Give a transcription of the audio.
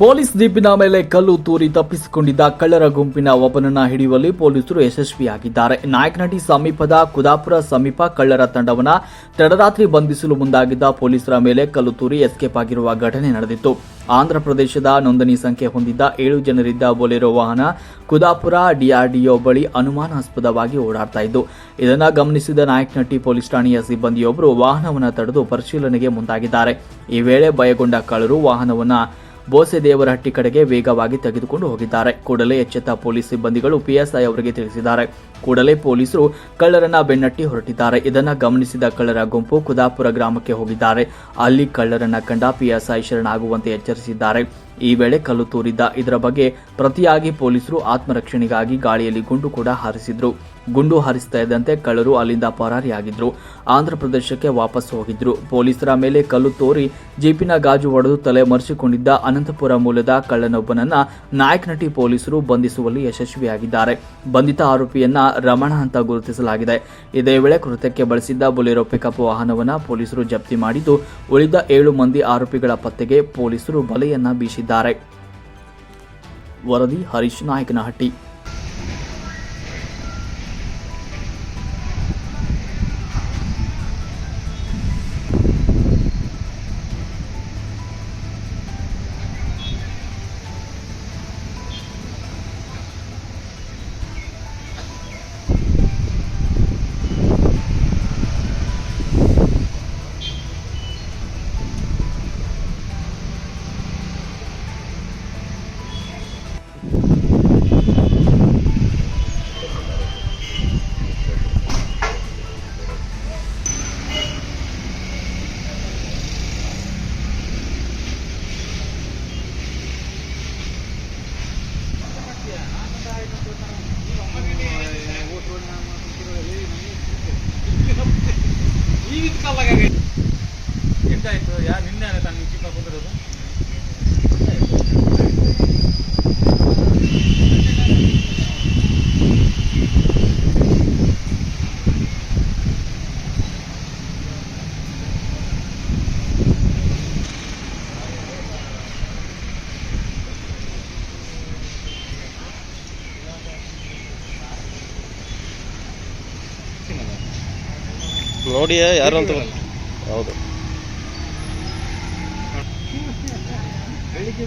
Police ಜೀಪಿನ ಮೇಲೆ ಕಲ್ಲು ತೂರಿ ತಪ್ಪಿಸಿಕೊಂಡಿದ್ದ ಕಳ್ಳರ ಗುಂಪಿನ ಒಬ್ಬನನ್ನ ಹಿಡಿಯುವಲ್ಲಿ ಪೊಲೀಸರು ಯಶಸ್ವಿಯಾಗಿದ್ದಾರೆ. ನಾಯಕನಹಟ್ಟಿ ಸಮೀಪದ ಕುದಾಪುರ ಸಮೀಪ ಕಳ್ಳರ ತಂಡವನ್ನ ತಡರಾತ್ರಿ ಬಂಧಿಸಲು ಮುಂದಾಗಿದ್ದ ಪೊಲೀಸರ ಮೇಲೆ ಕಲ್ಲು ತೂರಿ ಎಸ್ಕೇಪ್ ಆಗಿರುವ ಘಟನೆ ನಡೆದಿತ್ತು. ಆಂಧ್ರಪ್ರದೇಶದ ನೋಂದಣಿ ಸಂಖ್ಯೆ ಹೊಂದಿದ್ದ 7 ಜನರಿದ್ದ ಬೊಲೆರೋ ವಾಹನ ಕುದಾಪುರ ಡಿಆರ್ಡಿಒ ಬಳಿ ಅನುಮಾನಾಸ್ಪದವಾಗಿ ಓಡಾಡ್ತಾ ಇದ್ದು, ಇದನ್ನು ಗಮನಿಸಿದ ನಾಯಕನಹಟ್ಟಿ ಪೊಲೀಸ್ ಠಾಣೆಯ ಸಿಬ್ಬಂದಿಯೊಬ್ಬರು ವಾಹನವನ್ನು ತಡೆದು ಪರಿಶೀಲನೆಗೆ ಮುಂದಾಗಿದ್ದಾರೆ. ಈ ವೇಳೆ ಭಯಗೊಂಡ ಕಳ್ಳರು ವಾಹನವನ್ನು ಬೋಸೆದೇವರಹಟ್ಟಿ ಕಡೆಗೆ ವೇಗವಾಗಿ ತೆಗೆದುಕೊಂಡು ಹೋಗಿದ್ದಾರೆ. ಕೂಡಲೇ ಎಚ್ಚೆತ್ತ ಪೊಲೀಸ್ ಸಿಬ್ಬಂದಿಗಳು ಪಿಎಸ್ಐ ಅವರಿಗೆ ತಿಳಿಸಿದ್ದಾರೆ. ಕೂಡಲೇ ಪೊಲೀಸರು ಕಳ್ಳರನ್ನ ಬೆನ್ನಟ್ಟಿ ಹೊರಟಿದ್ದಾರೆ. ಇದನ್ನು ಗಮನಿಸಿದ ಕಳ್ಳರ ಗುಂಪು ಕುದಾಪುರ ಗ್ರಾಮಕ್ಕೆ ಹೋಗಿದ್ದಾರೆ. ಅಲ್ಲಿ ಕಳ್ಳರನ್ನ ಕಂಡ ಪಿಎಸ್ಐ ಶರಣಾಗುವಂತೆ ಎಚ್ಚರಿಸಿದ್ದಾರೆ. ಈ ವೇಳೆ ಕಲ್ಲು ತೂರಿದ್ದ ಇದರ ಬಗ್ಗೆ ಪ್ರತಿಯಾಗಿ ಪೊಲೀಸರು ಆತ್ಮರಕ್ಷಣೆಗಾಗಿ ಗಾಳಿಯಲ್ಲಿ ಗುಂಡು ಕೂಡ ಹಾರಿಸಿದ್ರು. ಗುಂಡು ಹಾರಿಸ್ತಾ ಇದ್ದಂತೆ ಕಳ್ಳರು ಅಲ್ಲಿಂದ ಪರಾರಿಯಾಗಿದ್ರು. ಆಂಧ್ರಪ್ರದೇಶಕ್ಕೆ ವಾಪಸ್ ಹೋಗಿದ್ರು. ಪೊಲೀಸರ ಮೇಲೆ ಕಲ್ಲು ತೋರಿ ಜೀಪಿನ ಗಾಜು ಒಡೆದು ತಲೆ ಮರೆಸಿಕೊಂಡಿದ್ದ ಅನಂತಪುರ ಮೂಲದ ಕಳ್ಳನೊಬ್ಬನನ್ನ ನಾಯಕನಹಟ್ಟಿ ಪೊಲೀಸರು ಬಂಧಿಸುವಲ್ಲಿ ಯಶಸ್ವಿಯಾಗಿದ್ದಾರೆ. ಬಂಧಿತ ಆರೋಪಿಯನ್ನ ರಮಣ ಅಂತ ಗುರುತಿಸಲಾಗಿದೆ. ಇದೇ ವೇಳೆ ಕೃತ್ಯಕ್ಕೆ ಬಳಸಿದ್ದ ಬೊಲೆರೋ ಪಿಕಪ್ ವಾಹನವನ್ನು ಪೊಲೀಸರು ಜಪ್ತಿ ಮಾಡಿದ್ದು, ಉಳಿದ 7 ಮಂದಿ ಆರೋಪಿಗಳ ಪತ್ತೆಗೆ ಪೊಲೀಸರು ಬಲೆಯನ್ನ ಬೀಸಿದ್ದಾರೆ. ವರದಿ ಹರೀಶ್, ನಾಯಕನಹಟ್ಟಿ. ಎಂತಾಯ್ತು? ಯಾರು ನಿನ್ನೆ ತಾನು ಜೀಪ ಬಂದಿರೋದು? ನೋಡಿ ಯಾರು ಅಂತ. ಹೌದು, ಬೆಳಿಗ್ಗೆ